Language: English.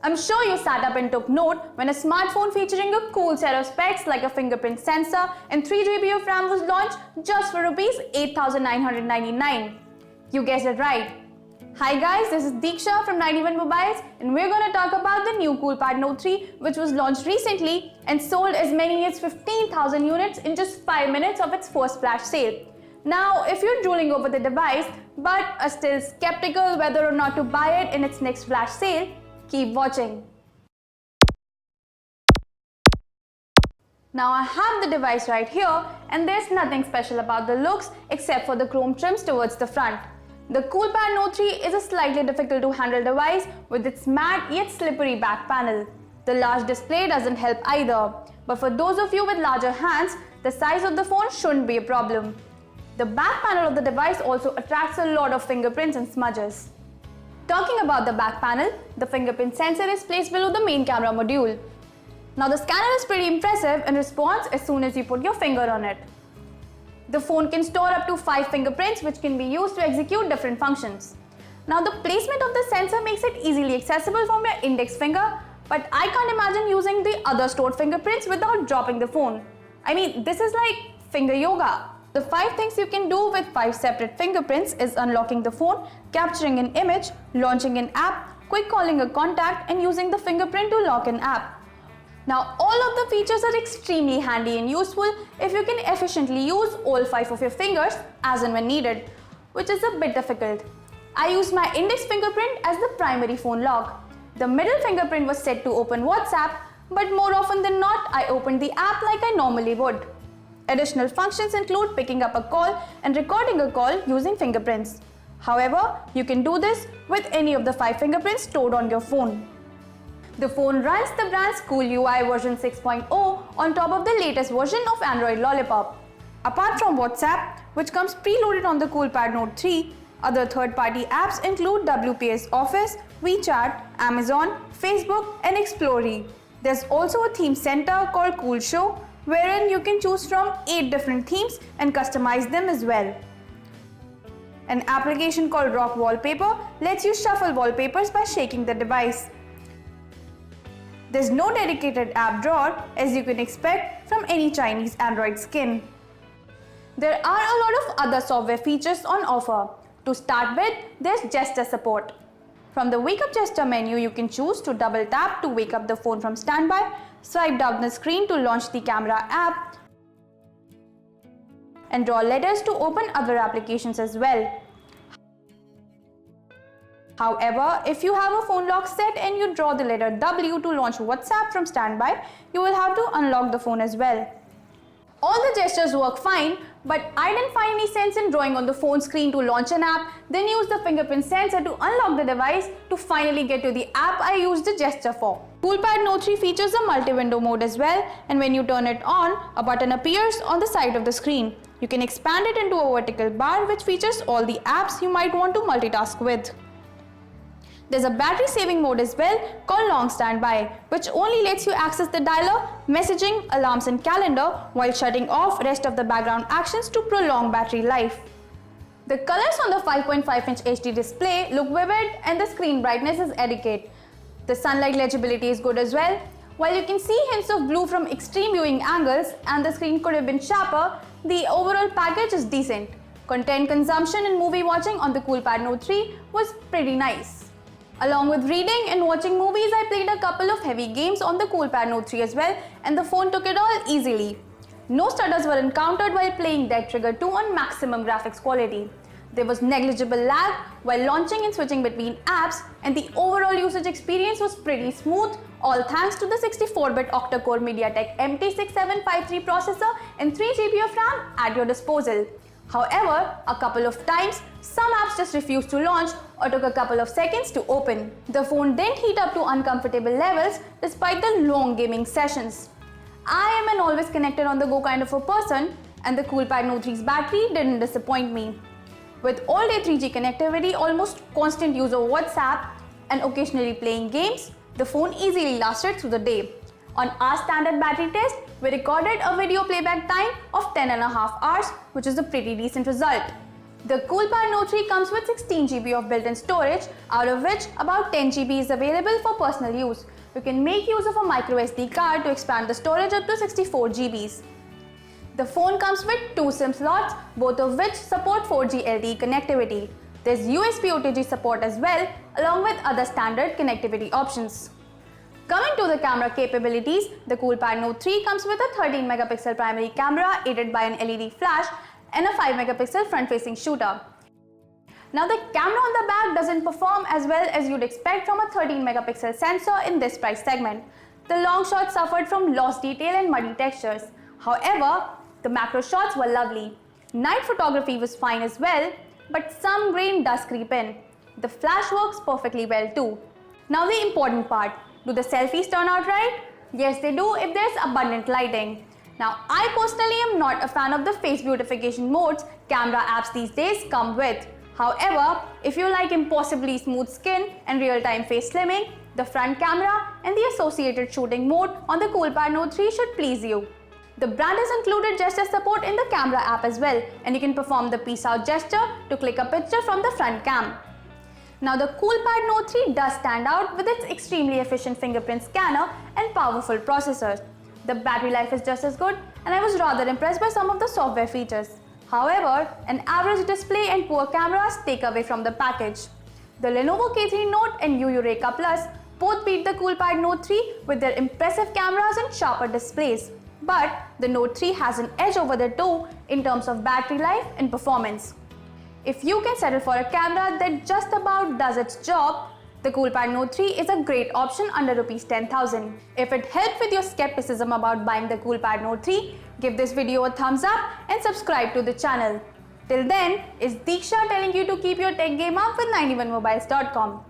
I'm sure you sat up and took note when a smartphone featuring a cool set of specs like a fingerprint sensor and 3 GB of RAM was launched just for Rs 8,999. You guessed it right. Hi guys, this is Deeksha from 91 Mobiles and we're going to talk about the new Coolpad Note 3 which was launched recently and sold as many as 15,000 units in just 5 minutes of its first flash sale. Now, if you're drooling over the device but are still skeptical whether or not to buy it in its next flash sale, keep watching. Now I have the device right here and there's nothing special about the looks except for the chrome trims towards the front. The Coolpad Note 3 is a slightly difficult to handle device with its matte yet slippery back panel. The large display doesn't help either, but for those of you with larger hands, the size of the phone shouldn't be a problem. The back panel of the device also attracts a lot of fingerprints and smudges. Talking about the back panel, the fingerprint sensor is placed below the main camera module. Now the scanner is pretty impressive and responds as soon as you put your finger on it. The phone can store up to 5 fingerprints which can be used to execute different functions. Now the placement of the sensor makes it easily accessible from your index finger, but I can't imagine using the other stored fingerprints without dropping the phone. I mean, this is like finger yoga. The 5 things you can do with 5 separate fingerprints is unlocking the phone, capturing an image, launching an app, quick calling a contact and using the fingerprint to lock an app. Now all of the features are extremely handy and useful if you can efficiently use all 5 of your fingers as and when needed, which is a bit difficult. I used my index fingerprint as the primary phone lock. The middle fingerprint was set to open WhatsApp, but more often than not I opened the app like I normally would. Additional functions include picking up a call and recording a call using fingerprints. However, you can do this with any of the 5 fingerprints stored on your phone. The phone runs the brand's Cool UI version 6.0 on top of the latest version of Android Lollipop. Apart from WhatsApp, which comes preloaded on the Coolpad Note 3, other third-party apps include WPS Office, WeChat, Amazon, Facebook and Explorer. There's also a theme center called Cool Show, wherein you can choose from 8 different themes and customize them as well. An application called Rock Wallpaper lets you shuffle wallpapers by shaking the device. There's no dedicated app drawer as you can expect from any Chinese Android skin. There are a lot of other software features on offer. To start with, there's gesture support. From the Wake Up gesture menu, you can choose to double tap to wake up the phone from standby, swipe down the screen to launch the camera app, and draw letters to open other applications as well. However, if you have a phone lock set and you draw the letter W to launch WhatsApp from standby, you will have to unlock the phone as well. All the gestures work fine, but I didn't find any sense in drawing on the phone screen to launch an app, then use the fingerprint sensor to unlock the device to finally get to the app I used the gesture for. Coolpad Note 3 features a multi-window mode as well, and when you turn it on, a button appears on the side of the screen. You can expand it into a vertical bar which features all the apps you might want to multitask with. There's a battery saving mode as well called Long Standby, which only lets you access the dialer, messaging, alarms and calendar while shutting off rest of the background actions to prolong battery life. The colors on the 5.5-inch HD display look vivid and the screen brightness is adequate. The sunlight legibility is good as well. While you can see hints of blue from extreme viewing angles and the screen could have been sharper, the overall package is decent. Content consumption and movie watching on the Coolpad Note 3 was pretty nice. Along with reading and watching movies, I played a couple of heavy games on the Coolpad Note 3 as well, and the phone took it all easily. No stutters were encountered while playing Dead Trigger 2 on maximum graphics quality. There was negligible lag while launching and switching between apps, and the overall usage experience was pretty smooth, all thanks to the 64-bit octa-core MediaTek MT6753 processor and 3 GB of RAM at your disposal. However, a couple of times, some apps just refused to launch or took a couple of seconds to open. The phone didn't heat up to uncomfortable levels despite the long gaming sessions. I am an always connected on the go kind of a person, and the Coolpad Note 3's battery didn't disappoint me. With all-day 3G connectivity, almost constant use of WhatsApp, and occasionally playing games, the phone easily lasted through the day. On our standard battery test, we recorded a video playback time of 10.5 hours, which is a pretty decent result. The Coolpad Note 3 comes with 16 GB of built-in storage, out of which about 10 GB is available for personal use. You can make use of a micro SD card to expand the storage up to 64 GBs. The phone comes with 2 SIM slots, both of which support 4G LTE connectivity. There's USB OTG support as well, along with other standard connectivity options. Coming to the camera capabilities, the Coolpad Note 3 comes with a 13 megapixel primary camera aided by an LED flash and a 5 megapixel front-facing shooter. Now the camera on the back doesn't perform as well as you'd expect from a 13 megapixel sensor in this price segment. The long shots suffered from lost detail and muddy textures. However, the macro shots were lovely. Night photography was fine as well, but some grain does creep in. The flash works perfectly well too. Now the important part, do the selfies turn out right? Yes, they do if there's abundant lighting. Now I personally am not a fan of the face beautification modes camera apps these days come with. However, if you like impossibly smooth skin and real-time face slimming, the front camera and the associated shooting mode on the Coolpad Note 3 should please you. The brand has included gesture support in the camera app as well, and you can perform the peace out gesture to click a picture from the front cam. Now the Coolpad Note 3 does stand out with its extremely efficient fingerprint scanner and powerful processor. The battery life is just as good, and I was rather impressed by some of the software features. However, an average display and poor cameras take away from the package. The Lenovo K3 Note and Eureka Plus both beat the Coolpad Note 3 with their impressive cameras and sharper displays. But the Note 3 has an edge over the two in terms of battery life and performance. If you can settle for a camera that just about does its job, the Coolpad Note 3 is a great option under Rs 10,000. If it helped with your skepticism about buying the Coolpad Note 3, give this video a thumbs up and subscribe to the channel. Till then, it's Diksha telling you to keep your tech game up with 91mobiles.com.